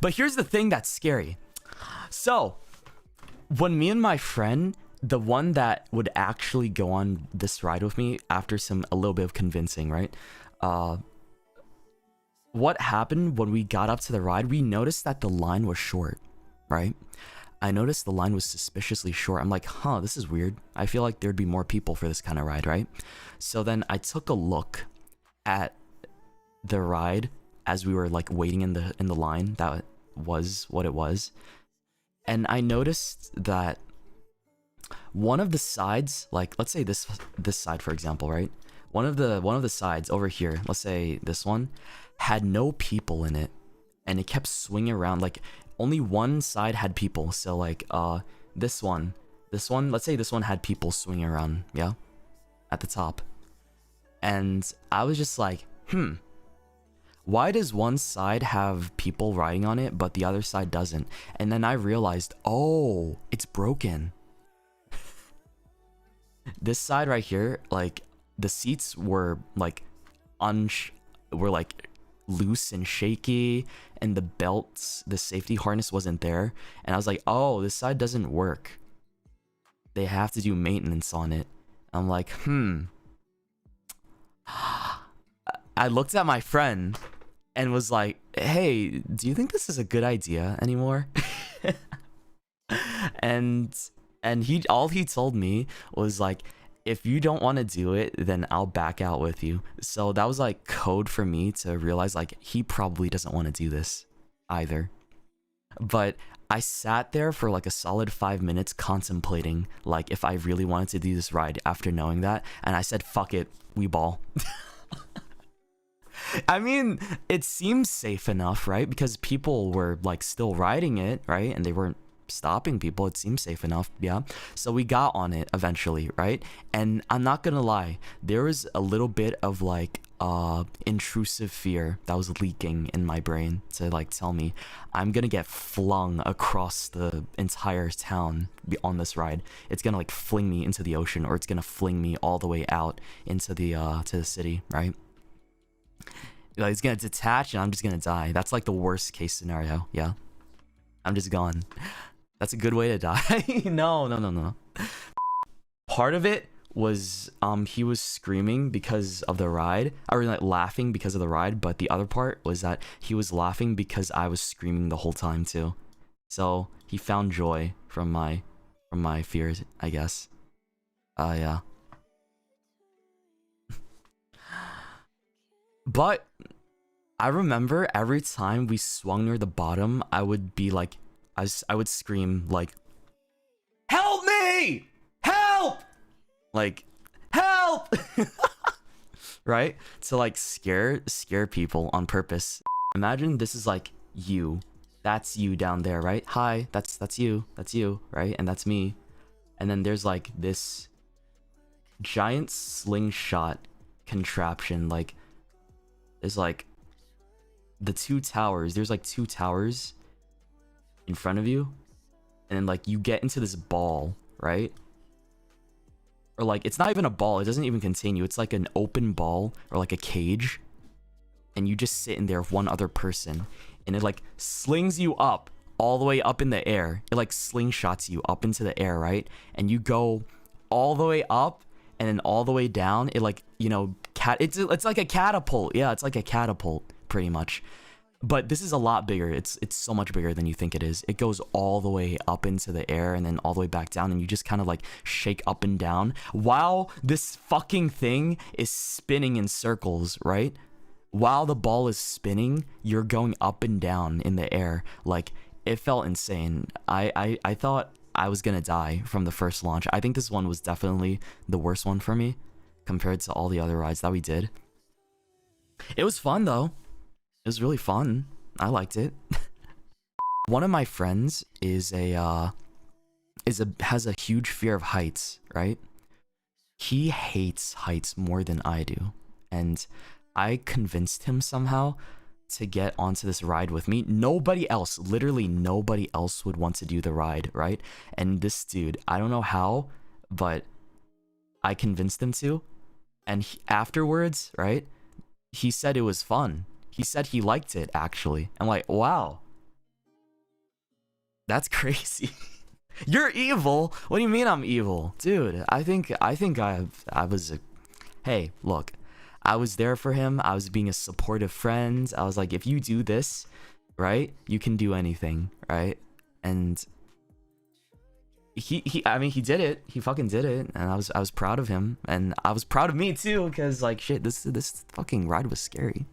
But here's the thing that's scary. So, when me and my friend, the one that would actually go on this ride with me after a little bit of convincing, right? What happened when we got up to the ride, we noticed that the line was short, right? I noticed the line was suspiciously short. I'm like, huh, this is weird. I feel like there'd be more people for this kind of ride, right? So then I took a look at the ride as we were like waiting in the line. That was what it was. And I noticed that one of the sides, like let's say this side for example, right? One of the sides over here, let's say this one, had no people in it, and it kept swinging around. Like only one side had people. So like this one, let's say this one had people swinging around, yeah, at the top. And I was just like, why does one side have people riding on it but the other side doesn't? And then I realized, oh, it's broken. This side right here, like the seats were like loose and shaky, and the belts, the safety harness wasn't there. And I was like, oh, this side doesn't work. They have to do maintenance on it. I'm like, I looked at my friend and was like, hey, do you think this is a good idea anymore? and all he told me was like, if you don't want to do it, then I'll back out with you. So that was like code for me to realize like he probably doesn't want to do this either. But I sat there for like a solid 5 minutes contemplating like if I really wanted to do this ride after knowing that, and I said, fuck it, we ball. I mean, it seems safe enough, right? Because people were like still riding it, right? And they weren't stopping people. It seems safe enough, yeah. So we got on it eventually, right? And I'm not gonna lie, there was a little bit of like intrusive fear that was leaking in my brain to like tell me I'm gonna get flung across the entire town on this ride. It's gonna like fling me into the ocean, or it's gonna fling me all the way out into the to the city, right? Like, it's gonna detach and I'm just gonna die. That's like the worst case scenario, yeah. I'm just gone. That's a good way to die. No. Part of it was he was screaming because of the ride, or like laughing because of the ride, but the other part was that he was laughing because I was screaming the whole time too. So he found joy from my fears, I guess. Yeah. But I remember every time we swung near the bottom, I would be like, I would scream like, help me! Help! Like, help! Right? To like scare people on purpose. Imagine this is like you. That's you down there, right? Hi, that's you, right? And that's me. And then there's like this giant slingshot contraption. Like, there's like the two towers. There's like two towers in front of you, and then like you get into this ball, right? Or like it's not even a ball, it doesn't even contain you. It's like an open ball or like a cage, and you just sit in there with one other person, and it like slings you up all the way up in the air. It like slingshots you up into the air, right? And you go all the way up and then all the way down. It like, you know, it's like a catapult. Yeah, it's like a catapult pretty much. But this is a lot bigger. It's so much bigger than you think it is. It goes all the way up into the air and then all the way back down, and you just kind of like shake up and down while this fucking thing is spinning in circles, right? While the ball is spinning, you're going up and down in the air. Like, it felt insane. I thought I was gonna die from the first launch. I think this one was definitely the worst one for me compared to all the other rides that we did. It was fun though. It was really fun. I liked it. One of my friends has a huge fear of heights, right? He hates heights more than I do. And I convinced him somehow to get onto this ride with me. Nobody else, literally nobody else would want to do the ride, right? And this dude, I don't know how, but I convinced him to. And afterwards, right, he said it was fun. He said he liked it, actually. I'm like, wow, That's crazy. You're evil. What do you mean I'm evil, dude? I was a. Hey, look, I was there for him. I was being a supportive friend. I was like, if you do this, right, you can do anything, right? And I mean, he did it. He fucking did it, and I was proud of him, and I was proud of me too, because like shit, this fucking ride was scary.